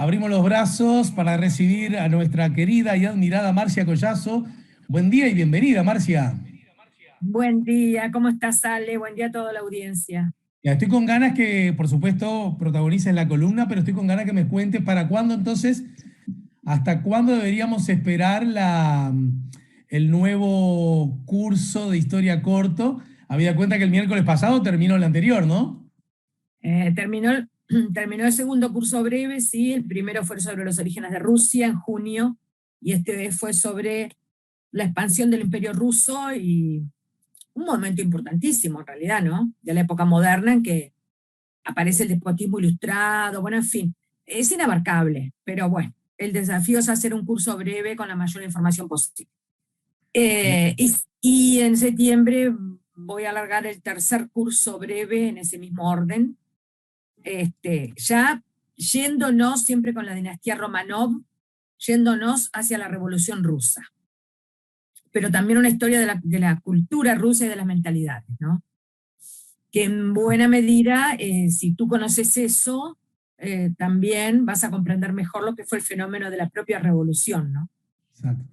Abrimos los brazos para recibir a nuestra querida y admirada Marcia Collazo. Buen día y bienvenida, Marcia. Buen día, ¿cómo estás, Ale? Buen día a toda la audiencia. Ya, estoy con ganas que, por supuesto, protagonices la columna, pero estoy con ganas que me cuentes para cuándo entonces, hasta cuándo deberíamos esperar el nuevo curso de historia corto. Habida cuenta que el miércoles pasado terminó el anterior, ¿no? Terminó, terminó el segundo curso breve, sí, el primero fue sobre los orígenes de Rusia en junio, y este fue sobre la expansión del Imperio Ruso y un momento importantísimo en realidad, ¿no? De la época moderna en que aparece el despotismo ilustrado, bueno, en fin, es inabarcable, pero bueno, el desafío es hacer un curso breve con la mayor información posible. Y en septiembre voy a alargar el tercer curso breve en ese mismo orden, ya yéndonos siempre con la dinastía Romanov, yéndonos hacia la Revolución Rusa, pero también una historia de la cultura rusa y de las mentalidades, ¿no? Que en buena medida, si tú conoces eso, también vas a comprender mejor lo que fue el fenómeno de la propia revolución, ¿no? Exacto.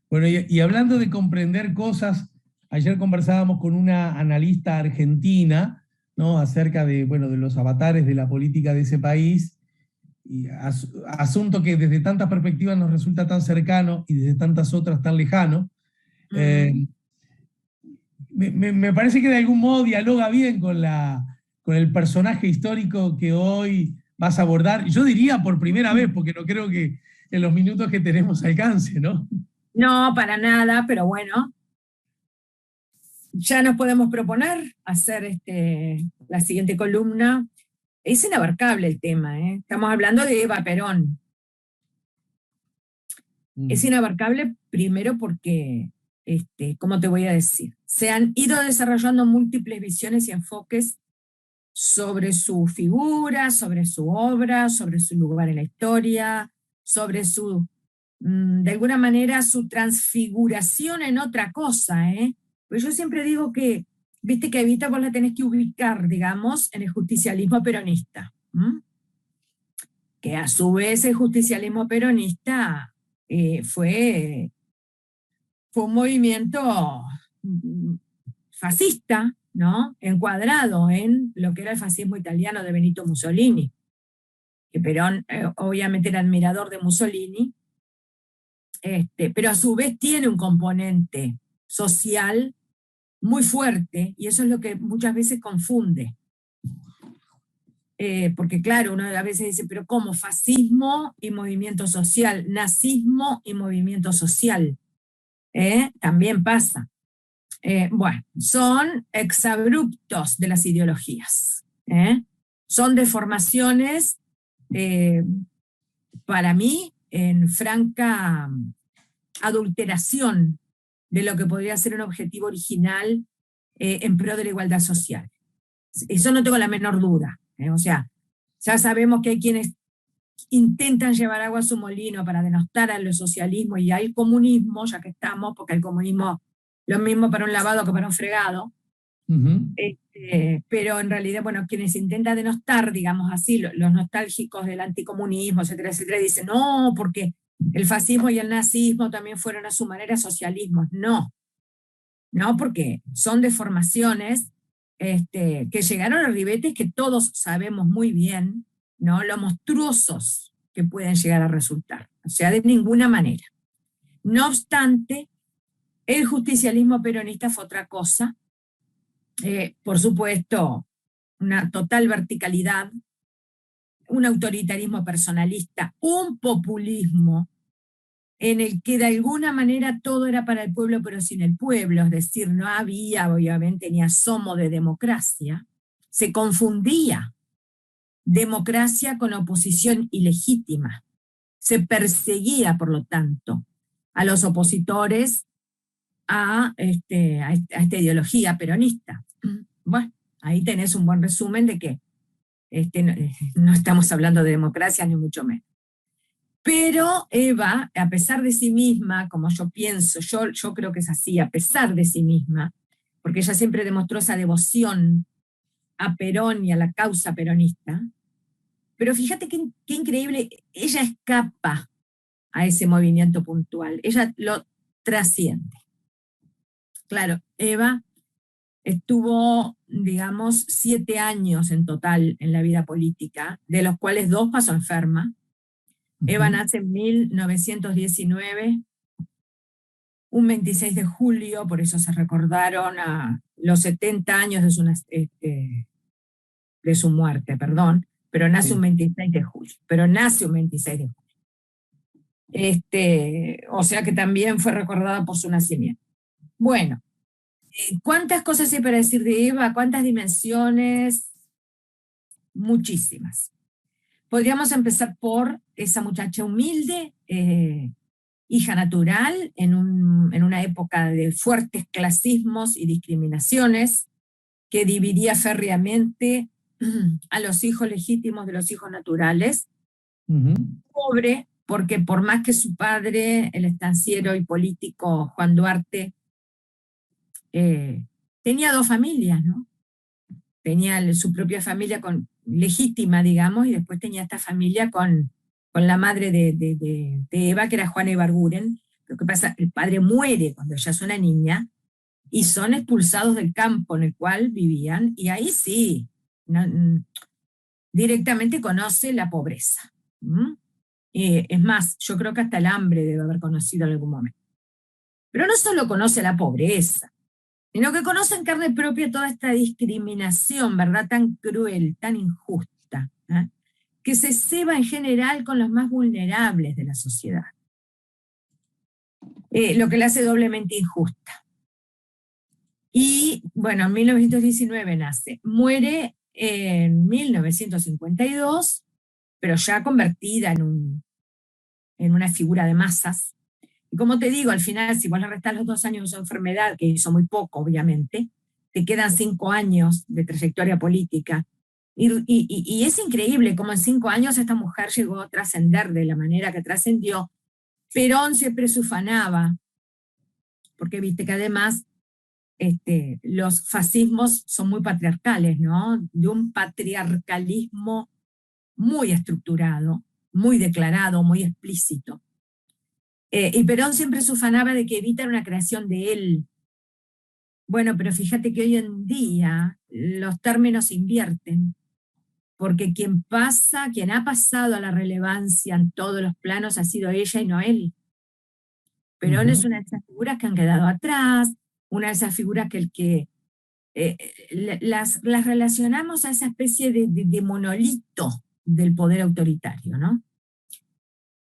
Bueno, y hablando de comprender cosas, ayer conversábamos con una analista argentina, ¿no? Acerca de, bueno, de los avatares de la política de ese país, y asunto que desde tantas perspectivas nos resulta tan cercano y desde tantas otras tan lejano. Eh, me parece que de algún modo dialoga bien con el personaje histórico que hoy vas a abordar. Yo diría por primera vez, porque no creo que en los minutos que tenemos alcance, ¿no? No, para nada, pero bueno, ya nos podemos proponer hacer la siguiente columna. Es inabarcable el tema, ¿eh? Estamos hablando de Eva Perón. Es inabarcable primero porque, ¿cómo te voy a decir? Se han ido desarrollando múltiples visiones y enfoques sobre su figura, sobre su obra, sobre su lugar en la historia, sobre su, de alguna manera, su transfiguración en otra cosa, ¿eh? Pues yo siempre digo que, viste que a Evita vos la tenés que ubicar, digamos, en el justicialismo peronista, ¿m? Que a su vez el justicialismo peronista fue un movimiento fascista, ¿no? Encuadrado en lo que era el fascismo italiano de Benito Mussolini, que Perón obviamente era admirador de Mussolini, pero a su vez tiene un componente social muy fuerte, y eso es lo que muchas veces confunde. Porque claro, uno a veces dice, pero ¿cómo? Fascismo y movimiento social, nazismo y movimiento social. También pasa. Bueno, son exabruptos de las ideologías. Son deformaciones, para mí, en franca adulteración de lo que podría ser un objetivo original en pro de la igualdad social. Eso no tengo la menor duda. O sea, ya sabemos que hay quienes intentan llevar agua a su molino para denostar al socialismo y al comunismo, ya que estamos, porque el comunismo lo mismo para un lavado que para un fregado. Pero en realidad, bueno, quienes intentan denostar, digamos así, los nostálgicos del anticomunismo, etcétera, etcétera, dicen, no, porque el fascismo y el nazismo también fueron a su manera socialismos. No, no, porque son deformaciones que llegaron a ribetes que todos sabemos muy bien, ¿no? Lo monstruosos que pueden llegar a resultar. O sea, de ninguna manera. No obstante, el justicialismo peronista fue otra cosa. Por supuesto, una total verticalidad, un autoritarismo personalista, un populismo en el que de alguna manera todo era para el pueblo pero sin el pueblo, es decir, no había obviamente ni asomo de democracia, se confundía democracia con oposición ilegítima, se perseguía por lo tanto a los opositores a esta ideología peronista. Bueno, ahí tenés un buen resumen de que no estamos hablando de democracia ni mucho menos. Pero Eva, a pesar de sí misma, como yo pienso, yo creo que es así, a pesar de sí misma, porque ella siempre demostró esa devoción a Perón y a la causa peronista, Pero fíjate qué increíble, ella escapa a ese movimiento puntual, ella lo trasciende. Claro, Eva estuvo, digamos, 7 años en total en la vida política, de los cuales 2 pasó enferma. Eva nace en 1919, un 26 de julio, por eso se recordaron a los 70 años de su muerte, perdón, pero nace un 26 de julio, o sea que también fue recordada por su nacimiento. Bueno, ¿cuántas cosas hay para decir de Eva? ¿Cuántas dimensiones? Muchísimas. Podríamos empezar por esa muchacha humilde, hija natural, en una época de fuertes clasismos y discriminaciones, que dividía férreamente a los hijos legítimos de los hijos naturales. Pobre, porque por más que su padre, el estanciero y político Juan Duarte, tenía 2 familias, ¿no? Tenía su propia familia legítima, digamos, y después tenía esta familia con la madre de Eva, que era Juana Ibarguren. Lo que pasa, el padre muere cuando ella es una niña, y son expulsados del campo en el cual vivían, y ahí sí, directamente conoce la pobreza. Es más, yo creo que hasta el hambre debe haber conocido en algún momento. Pero no solo conoce la pobreza, sino que conoce en carne propia toda esta discriminación, ¿verdad?, tan cruel, tan injusta, que se ceba en general con los más vulnerables de la sociedad. Lo que la hace doblemente injusta. Y, bueno, en 1919 nace. Muere en 1952, pero ya convertida en una figura de masas. Y como te digo, al final, si vos le restás los 2 años de su enfermedad, que hizo muy poco, obviamente, te quedan 5 años de trayectoria política. Y es increíble cómo en 5 años esta mujer llegó a trascender de la manera que trascendió. Perón siempre se ufanaba, porque viste que además los fascismos son muy patriarcales, ¿no? De un patriarcalismo muy estructurado, muy declarado, muy explícito. Y Perón siempre se ufanaba de que Evita era una creación de él. Bueno, pero fíjate que hoy en día los términos se invierten, porque quien ha pasado a la relevancia en todos los planos ha sido ella y no él. Perón es una de esas figuras que han quedado atrás, una de esas figuras que las relacionamos a esa especie de monolito del poder autoritario, ¿no?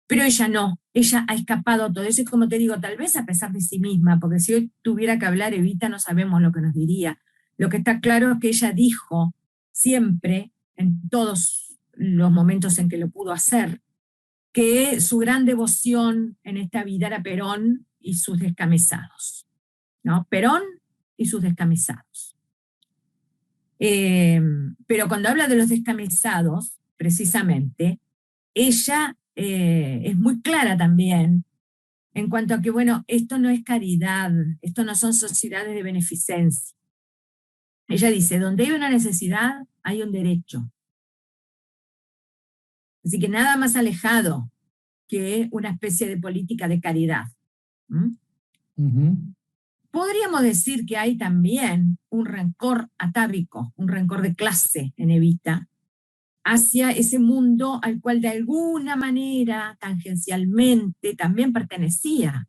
Pero ella no, ella ha escapado a todo eso, y como te digo, tal vez a pesar de sí misma, porque si hoy tuviera que hablar Evita no sabemos lo que nos diría. Lo que está claro es que ella dijo siempre, en todos los momentos en que lo pudo hacer, que su gran devoción en esta vida era Perón y sus descamisados, ¿no? Perón y sus descamisados. Pero cuando habla de los descamisados, precisamente, ella es muy clara también en cuanto a que, bueno, esto no es caridad, esto no son sociedades de beneficencia. Ella dice, donde hay una necesidad, hay un derecho. Así que nada más alejado que una especie de política de caridad. Podríamos decir que hay también un rencor atávico, un rencor de clase en Evita, hacia ese mundo al cual de alguna manera, tangencialmente, también pertenecía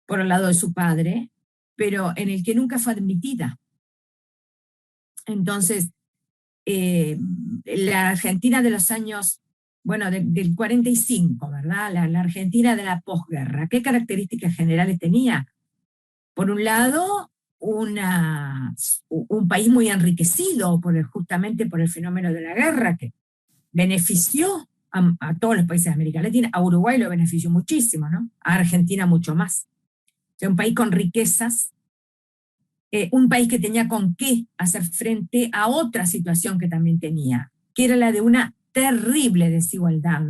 por el lado de su padre, pero en el que nunca fue admitida. Entonces, la Argentina de los años, bueno, del 45, ¿verdad? La Argentina de la posguerra, ¿qué características generales tenía? Por un lado, un país muy enriquecido justamente por el fenómeno de la guerra, que benefició a todos los países de América Latina. A Uruguay lo benefició muchísimo, ¿no? A Argentina mucho más. O sea, un país con riquezas, un país que tenía con qué hacer frente a otra situación que también tenía, que era la de una terrible desigualdad,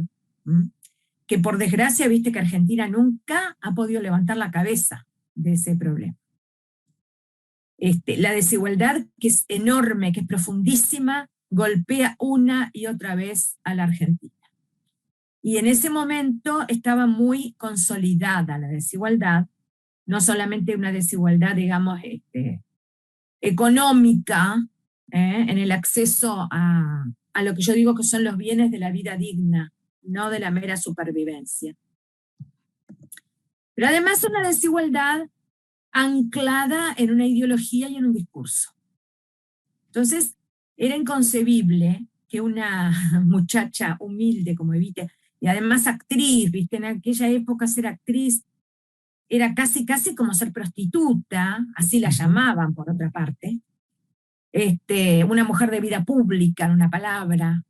que por desgracia, viste que Argentina nunca ha podido levantar la cabeza de ese problema. La desigualdad, que es enorme, que es profundísima, golpea una y otra vez a la Argentina. Y en ese momento estaba muy consolidada la desigualdad, no solamente una desigualdad, digamos, económica, en el acceso a lo que yo digo que son los bienes de la vida digna, no de la mera supervivencia. Pero además una desigualdad anclada en una ideología y en un discurso. Entonces, era inconcebible que una muchacha humilde como Evita, y además actriz, ¿viste? En aquella época ser actriz era casi como ser prostituta, así la llamaban por otra parte, una mujer de vida pública, en una palabra.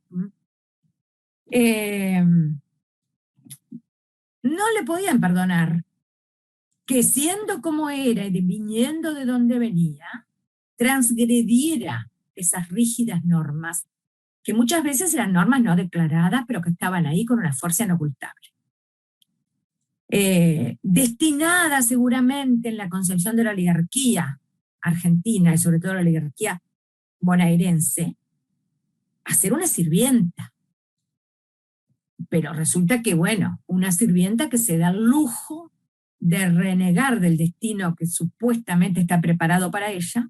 No le podían perdonar que siendo como era y viniendo de donde venía, transgrediera esas rígidas normas, que muchas veces eran normas no declaradas, pero que estaban ahí con una fuerza inocultable. Destinada seguramente en la concepción de la oligarquía argentina, y sobre todo la oligarquía bonaerense, a ser una sirvienta. Pero resulta que, bueno, una sirvienta que se da el lujo de renegar del destino que supuestamente está preparado para ella,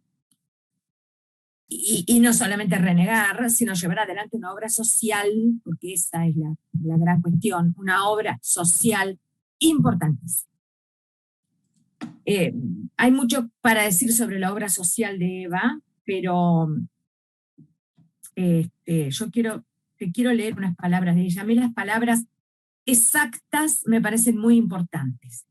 y no solamente renegar, sino llevar adelante una obra social, porque esa es la gran cuestión, una obra social importantísima. Hay mucho para decir sobre la obra social de Eva, pero te quiero leer unas palabras de ella. A mí las palabras exactas me parecen muy importantes.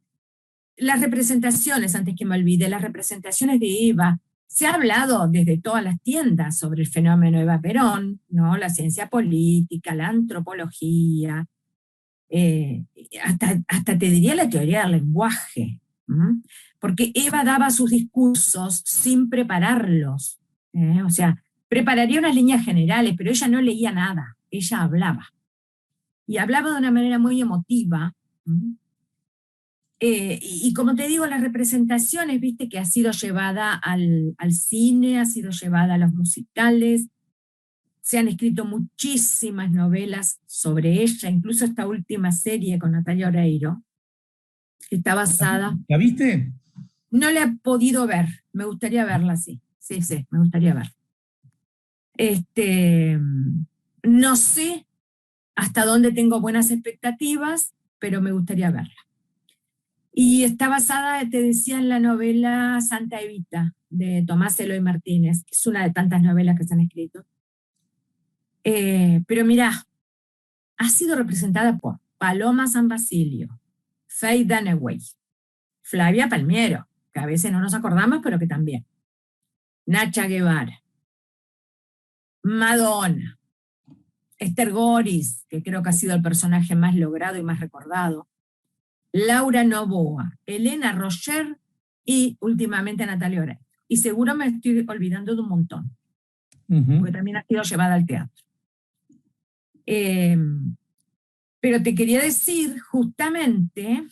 Las representaciones, antes que me olvide, las representaciones de Eva, se ha hablado desde todas las tiendas sobre el fenómeno Eva Perón, ¿no? La ciencia política, la antropología, hasta te diría la teoría del lenguaje, porque Eva daba sus discursos sin prepararlos, o sea, prepararía unas líneas generales, pero ella no leía nada, ella hablaba. Y hablaba de una manera muy emotiva. Y como te digo, las representaciones, viste, que ha sido llevada al cine, ha sido llevada a los musicales, se han escrito muchísimas novelas sobre ella, incluso esta última serie con Natalia Oreiro, que está basada... ¿La viste? No la he podido ver, me gustaría verla, sí, me gustaría ver. No sé hasta dónde tengo buenas expectativas, pero me gustaría verla. Y está basada, te decía, en la novela Santa Evita, de Tomás Eloy Martínez, que es una de tantas novelas que se han escrito. Pero mirá, ha sido representada por Paloma San Basilio, Faye Dunaway, Flavia Palmiero, que a veces no nos acordamos, pero que también, Nacha Guevara, Madonna, Esther Goris, que creo que ha sido el personaje más logrado y más recordado, Laura Novoa, Elena Roger y últimamente Natalia Oreiro. Y seguro me estoy olvidando de un montón, porque también ha sido llevada al teatro. Pero te quería decir justamente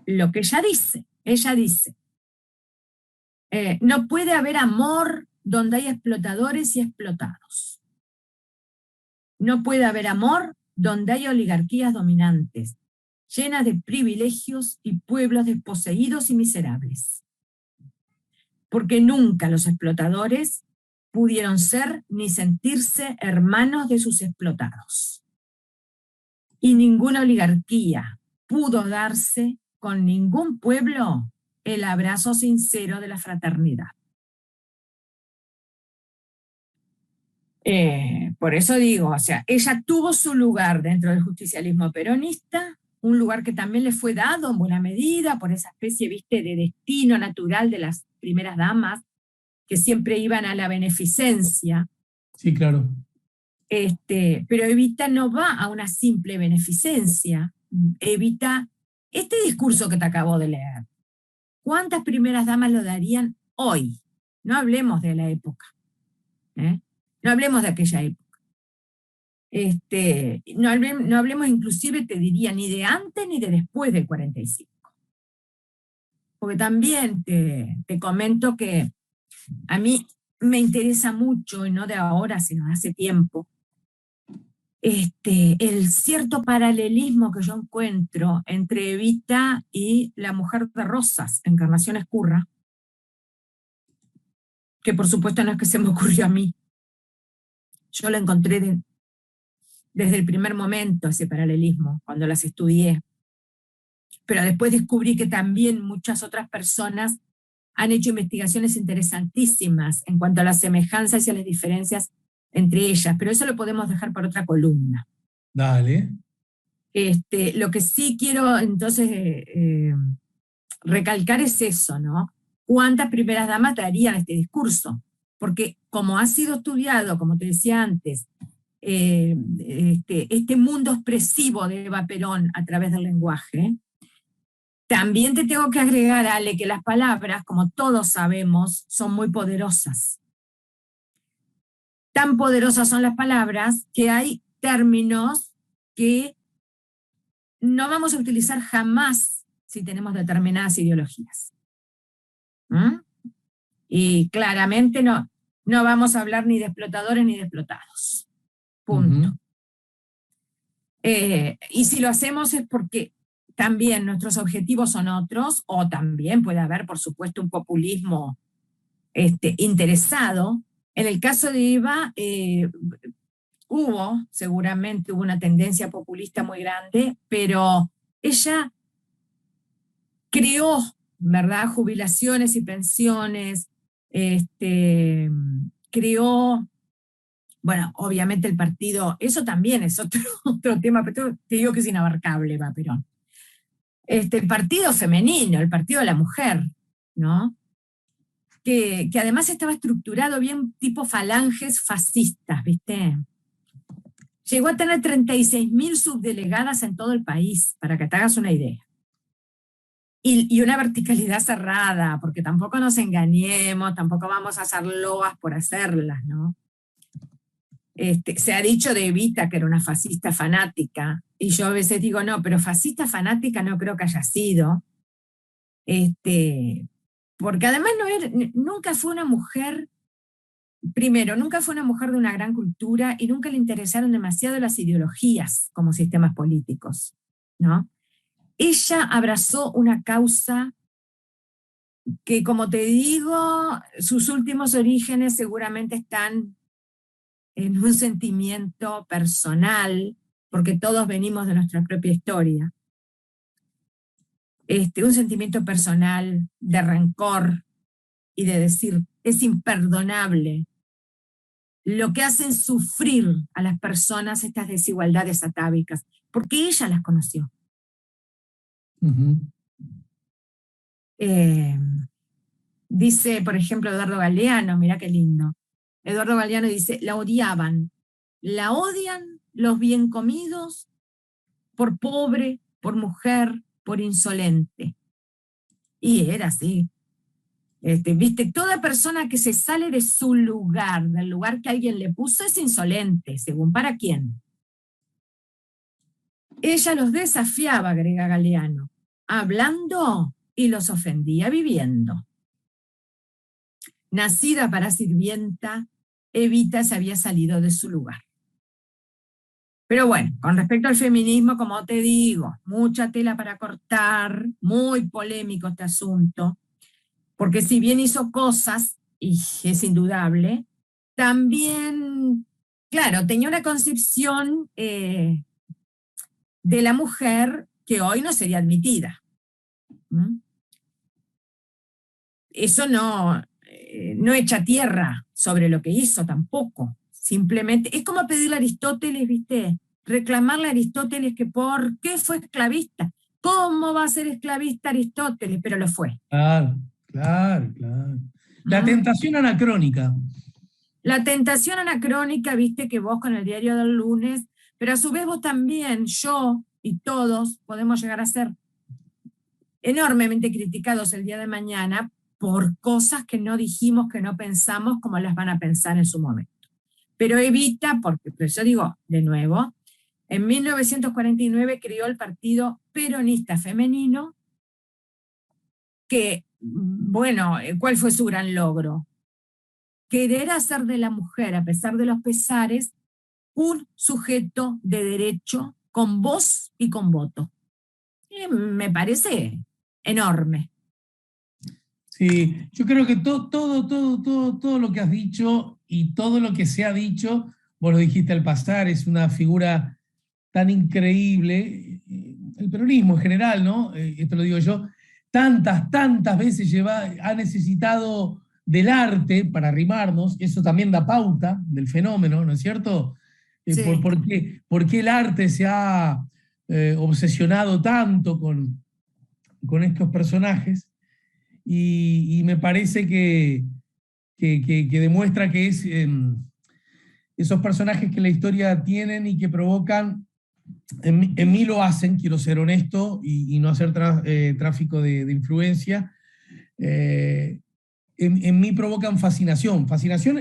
lo que ella dice. Ella dice, no puede haber amor donde hay explotadores y explotados. No puede haber amor donde hay oligarquías dominantes, llenas de privilegios y pueblos desposeídos y miserables. Porque nunca los explotadores pudieron ser ni sentirse hermanos de sus explotados. Y ninguna oligarquía pudo darse con ningún pueblo el abrazo sincero de la fraternidad. Por eso digo, o sea, ella tuvo su lugar dentro del justicialismo peronista, un lugar que también le fue dado en buena medida por esa especie, viste, de destino natural de las primeras damas, que siempre iban a la beneficencia. Sí, claro. Pero Evita no va a una simple beneficencia. Evita este discurso que te acabo de leer. ¿Cuántas primeras damas lo darían hoy? No hablemos de la época. No hablemos de aquella época. No hablemos inclusive, te diría, ni de antes ni de después del 45. Porque también te comento que a mí me interesa mucho, y no de ahora, sino de hace tiempo, el cierto paralelismo que yo encuentro entre Evita y la mujer de Rosas, Encarnación Escurra, que por supuesto no es que se me ocurrió a mí. Yo lo encontré desde el primer momento, ese paralelismo, cuando las estudié. Pero después descubrí que también muchas otras personas han hecho investigaciones interesantísimas en cuanto a las semejanzas y a las diferencias entre ellas, pero eso lo podemos dejar para otra columna. Dale. Lo que sí quiero entonces recalcar es eso, ¿no? ¿Cuántas primeras damas darían este discurso? Porque como ha sido estudiado, como te decía antes, este mundo expresivo de Eva Perón a través del lenguaje, también te tengo que agregar, Ale, que las palabras, como todos sabemos, son muy poderosas. Tan poderosas son las palabras que hay términos que no vamos a utilizar jamás si tenemos determinadas ideologías. ¿Mm? Y claramente no vamos a hablar ni de explotadores ni de explotados. Punto. Ujú. Y si lo hacemos es porque también nuestros objetivos son otros, o también puede haber, por supuesto, un populismo interesado. En el caso de Eva, seguramente hubo una tendencia populista muy grande, pero ella creó, ¿verdad?, jubilaciones y pensiones, creó, bueno, obviamente el partido, eso también es otro tema, pero te digo que es inabarcable, Eva Perón. El partido femenino, el partido de la mujer, ¿no? Que además estaba estructurado bien tipo falanges fascistas, ¿viste? Llegó a tener 36.000 subdelegadas en todo el país, para que te hagas una idea. Y una verticalidad cerrada, porque tampoco nos engañemos, tampoco vamos a hacer loas por hacerlas, ¿no? Se ha dicho de Evita que era una fascista fanática, y yo a veces digo, no, pero fascista fanática no creo que haya sido, porque además nunca fue una mujer, primero, nunca fue una mujer de una gran cultura y nunca le interesaron demasiado las ideologías como sistemas políticos, ¿no? Ella abrazó una causa que, como te digo, sus últimos orígenes seguramente están en un sentimiento personal, porque todos venimos de nuestra propia historia. Un sentimiento personal de rencor y de decir, es imperdonable lo que hacen sufrir a las personas estas desigualdades atávicas, porque ella las conoció. Ujú. Dice, por ejemplo, Eduardo Galeano, mirá qué lindo. Eduardo Galeano dice, la odiaban, la odian los bien comidos por pobre, por mujer, por insolente. Y era así. Viste, toda persona que se sale de su lugar, del lugar que alguien le puso, es insolente, según para quién. Ella los desafiaba, agrega Galeano, hablando y los ofendía viviendo. Nacida para sirvienta, Evita se había salido de su lugar. Pero bueno, con respecto al feminismo, como te digo, mucha tela para cortar, muy polémico este asunto, porque si bien hizo cosas, y es indudable, también, claro, tenía una concepción de la mujer que hoy no sería admitida. ¿Mm? Eso no echa tierra sobre lo que hizo tampoco. Simplemente, es como pedirle a Aristóteles, ¿viste? Reclamarle a Aristóteles que por qué fue esclavista. ¿Cómo va a ser esclavista Aristóteles? Pero lo fue. Claro, claro, claro. La tentación anacrónica. La tentación anacrónica, viste que vos con el diario del lunes, pero a su vez vos también, yo y todos podemos llegar a ser enormemente criticados el día de mañana por cosas que no dijimos, que no pensamos como las van a pensar en su momento. Pero Evita, porque pues yo digo, de nuevo, en 1949 creó el Partido Peronista Femenino, que, bueno, ¿cuál fue su gran logro? querer hacer de la mujer, a pesar de los pesares, un sujeto de derecho con voz y con voto. Y me parece enorme. Sí, yo creo que todo lo que has dicho y todo lo que se ha dicho, vos lo dijiste al pasar, es una figura tan increíble, el peronismo en general, ¿no? Esto lo digo yo, tantas veces ha necesitado del arte para arrimarnos, eso también da pauta del fenómeno, ¿no es cierto? Sí. Por qué el arte se ha obsesionado tanto con estos personajes? Y me parece que demuestra que es esos personajes que la historia tienen y que provocan, en mí lo hacen, quiero ser honesto y no hacer tráfico de influencia, en mí provocan fascinación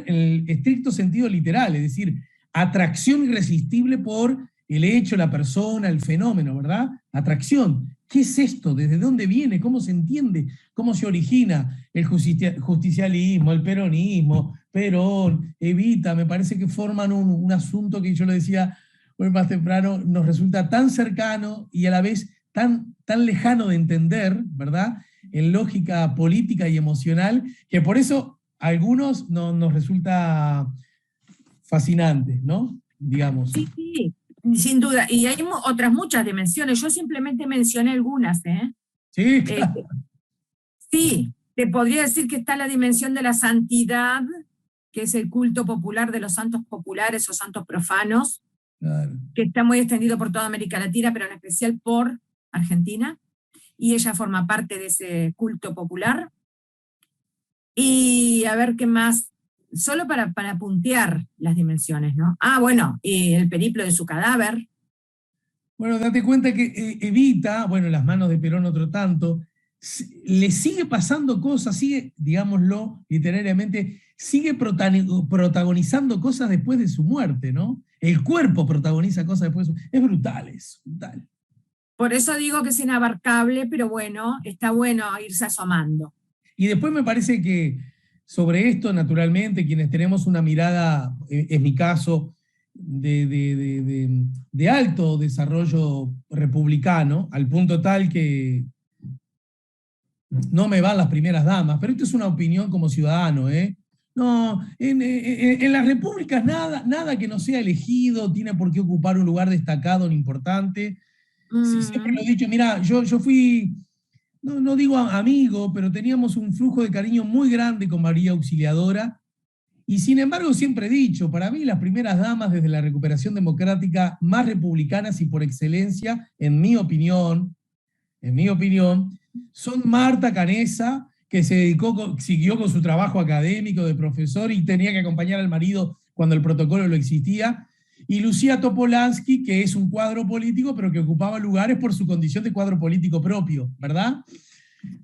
en el estricto sentido literal, es decir, atracción irresistible por el hecho, la persona, el fenómeno, ¿verdad? Atracción. ¿Qué es esto? ¿Desde dónde viene? ¿Cómo se entiende? ¿Cómo se origina el justicialismo, el peronismo, Perón, Evita? Me parece que forman un asunto que yo lo decía hoy más temprano, nos resulta tan cercano y a la vez tan lejano de entender, ¿verdad? En lógica política y emocional, que por eso a algunos nos resulta fascinante, ¿no? Digamos. Sí, sí, sin duda. Y hay otras muchas dimensiones. Yo simplemente mencioné algunas, ¿eh? Sí, Eh, claro. sí, te podría decir que está la dimensión de la santidad, que es el culto popular de los santos populares o santos profanos, Claro. que está muy extendido por toda América Latina, pero en especial por Argentina. Y ella forma parte de ese culto popular. Y a ver qué más, solo para puntear las dimensiones, ¿no? Ah, bueno, y el periplo de su cadáver. Bueno, date cuenta que Evita, bueno, en las manos de Perón otro tanto, le sigue pasando cosas, sigue, digámoslo literariamente, sigue protagonizando cosas después de su muerte, ¿no? El cuerpo protagoniza cosas después de su muerte. Es brutal, es brutal. Por eso digo que es inabarcable, pero bueno, está bueno irse asomando. Y después me parece que sobre esto, naturalmente, quienes tenemos una mirada, en mi caso, de alto desarrollo republicano, al punto tal que no me van las primeras damas, pero esto es una opinión como ciudadano, ¿eh? No, en las repúblicas nada que no sea elegido tiene por qué ocupar un lugar destacado ni importante. Siempre lo he dicho, mira, yo fui, no digo amigo, pero teníamos un flujo de cariño muy grande con María Auxiliadora, y sin embargo siempre he dicho, para mí las primeras damas desde la recuperación democrática más republicanas y por excelencia, en mi opinión, son Marta Canessa, que siguió con su trabajo académico de profesor y tenía que acompañar al marido cuando el protocolo lo existía, y Lucía Topolansky, que es un cuadro político, pero que ocupaba lugares por su condición de cuadro político propio, ¿verdad?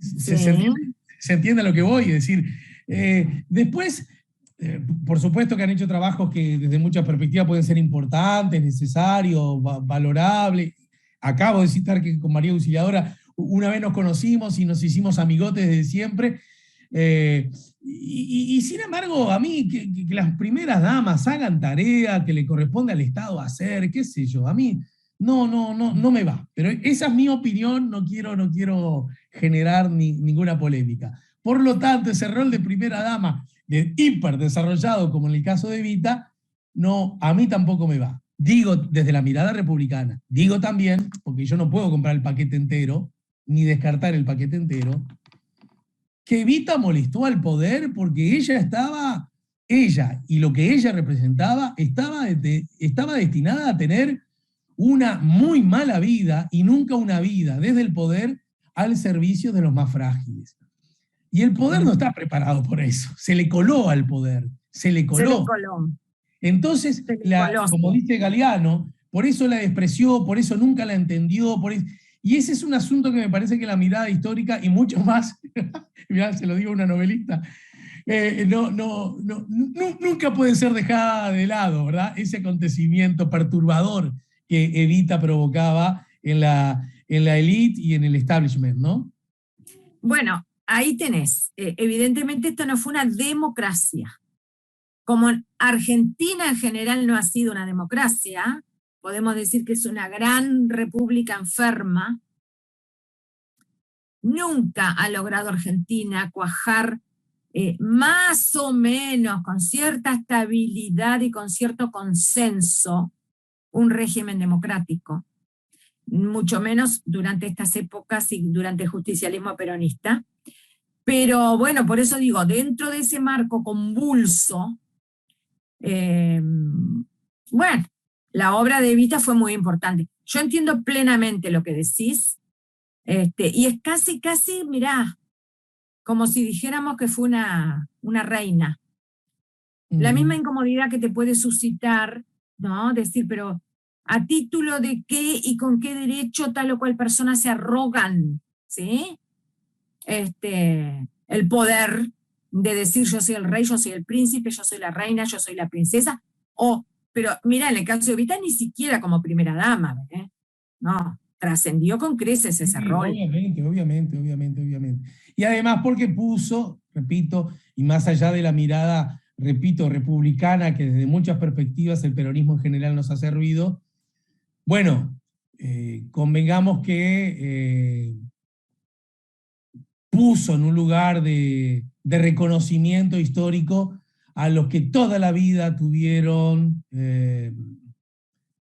Sí. Se entiende a lo que voy, es decir, después, por supuesto que han hecho trabajos que desde muchas perspectivas pueden ser importantes, necesarios, valorables. Acabo de citar que con María Auxiliadora una vez nos conocimos y nos hicimos amigotes desde siempre. Y sin embargo, a mí, que las primeras damas hagan tarea que le corresponde al Estado hacer, qué sé yo, a mí no me va. Pero esa es mi opinión, no quiero generar ninguna polémica. Por lo tanto, ese rol de primera dama, de hiper desarrollado, como en el caso de Evita, no, a mí tampoco me va. Digo desde la mirada republicana, digo también, porque yo no puedo comprar el paquete entero, ni descartar el paquete entero, que Evita molestó al poder porque ella y lo que ella representaba estaba destinada a tener una muy mala vida y nunca una vida desde el poder al servicio de los más frágiles. Y el poder no está preparado por eso, se le coló al poder, se le Se le coló. coló. Entonces, Se le coló, como sí. dice Galeano, por eso la despreció, por eso nunca la entendió, y ese es un asunto que me parece que la mirada histórica y mucho más, mirá, se lo digo a una novelista, nunca puede ser dejada de lado, ¿verdad? Ese acontecimiento perturbador que Evita provocaba en la élite y en el establishment, ¿no? Bueno, ahí tenés. Evidentemente esto no fue una democracia. como Argentina en general no ha sido una democracia, podemos decir que es una gran república enferma, nunca ha logrado Argentina cuajar más o menos con cierta estabilidad y con cierto consenso un régimen democrático, mucho menos durante estas épocas y durante el justicialismo peronista. Pero bueno, por eso digo, dentro de ese marco convulso, bueno, la obra de Evita fue muy importante. Yo entiendo plenamente lo que decís, y es casi, mirá, como si dijéramos que fue una reina. La misma incomodidad que te puede suscitar, ¿no? Decir, pero ¿a título de qué y con qué derecho tal o cual persona se arrogan, ¿sí? El poder de decir yo soy el rey, yo soy el príncipe, yo soy la reina, yo soy la princesa, pero mira, en el caso de Evita ni siquiera como primera dama, ¿eh? No, trascendió con creces ese rol. Obviamente. Y además porque puso, repito, y más allá de la mirada, repito, republicana, que desde muchas perspectivas el peronismo en general nos hace ruido, bueno, convengamos que puso en un lugar de reconocimiento histórico a los que toda la vida tuvieron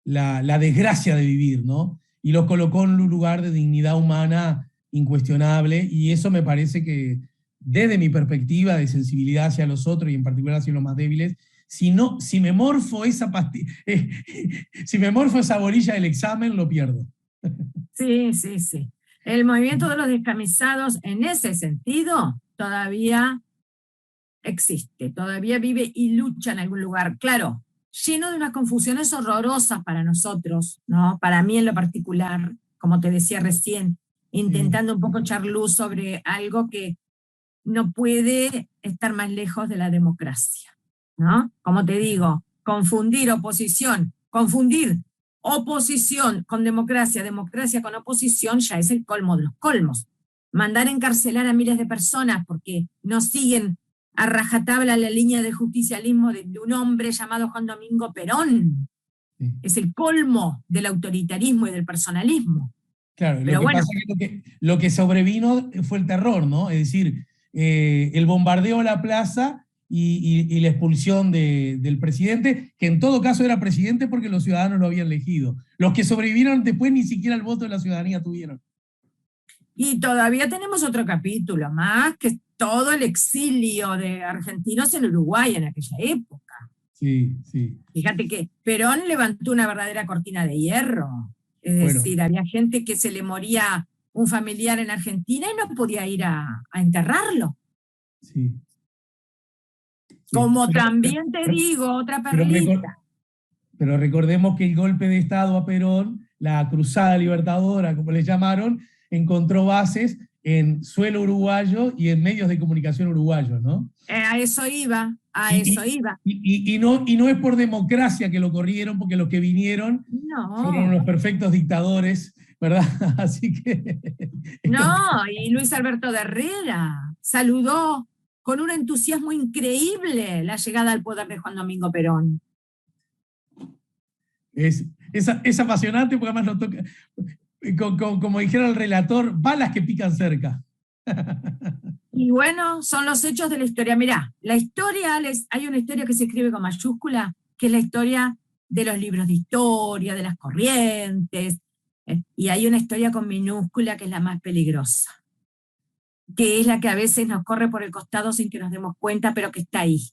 la desgracia de vivir, ¿no? Y los colocó en un lugar de dignidad humana incuestionable, y eso me parece que, desde mi perspectiva de sensibilidad hacia los otros, y en particular hacia los más débiles, si me morfo esa si me morfo esa bolilla del examen, lo pierdo. Sí. El movimiento de los descamisados, en ese sentido, todavía existe, todavía vive y lucha en algún lugar. Claro, lleno de unas confusiones horrorosas para nosotros, ¿no? Para mí en lo particular, como te decía recién, intentando un poco echar luz sobre algo que no puede estar más lejos de la democracia, ¿no? Como te digo, confundir oposición con democracia, democracia con oposición, ya es el colmo de los colmos. Mandar encarcelar a miles de personas porque no siguen a rajatabla la línea de justicialismo de un hombre llamado Juan Domingo Perón. Sí. Es el colmo del autoritarismo y del personalismo. Claro, pero lo que pasa es que lo que sobrevino fue el terror, ¿no? Es decir, el bombardeo a la plaza y la expulsión del presidente, que en todo caso era presidente porque los ciudadanos lo habían elegido. Los que sobrevivieron después ni siquiera el voto de la ciudadanía tuvieron. Y todavía tenemos otro capítulo más, que es todo el exilio de argentinos en Uruguay en aquella época. Sí. Fíjate que Perón levantó una verdadera cortina de hierro. Es decir, había gente que se le moría un familiar en Argentina y no podía ir a enterrarlo. Sí. Como también te digo, otra perlita. Pero recordemos que el golpe de Estado a Perón, la cruzada libertadora, como le llamaron, encontró bases en suelo uruguayo y en medios de comunicación uruguayos, ¿no? A eso iba. Y no es por democracia que lo corrieron, porque los que vinieron fueron los perfectos dictadores, ¿verdad? Así que... No, y Luis Alberto de Herrera saludó con un entusiasmo increíble la llegada al poder de Juan Domingo Perón. Es apasionante porque además nos toca, como dijera el relator, balas que pican cerca. Y bueno, son los hechos de la historia. Mirá, la historia, hay una historia que se escribe con mayúscula, que es la historia de los libros de historia, de las corrientes, y hay una historia con minúscula que es la más peligrosa, que es la que a veces nos corre por el costado sin que nos demos cuenta, pero que está ahí.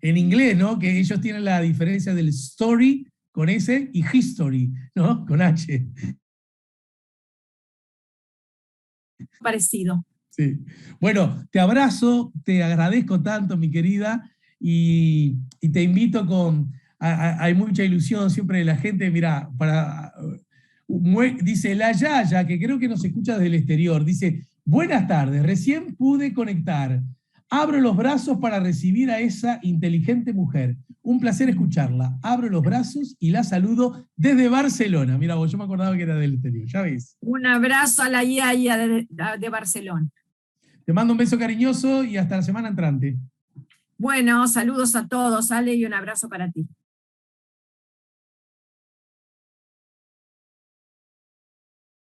En inglés, ¿no? Que ellos tienen la diferencia del story con S y history, ¿no? Con H. Parecido. Sí. Bueno, te abrazo, te agradezco tanto, mi querida, y te invito hay mucha ilusión siempre de la gente, mirá, dice la Yaya, que creo que nos escucha desde el exterior, dice, buenas tardes, recién pude conectar, abro los brazos para recibir a esa inteligente mujer, un placer escucharla, abro los brazos y la saludo desde Barcelona. Mira, yo me acordaba que era del exterior, ya ves. Un abrazo a la Yaya de Barcelona. Te mando un beso cariñoso y hasta la semana entrante. Bueno, saludos a todos, Ale, y un abrazo para ti.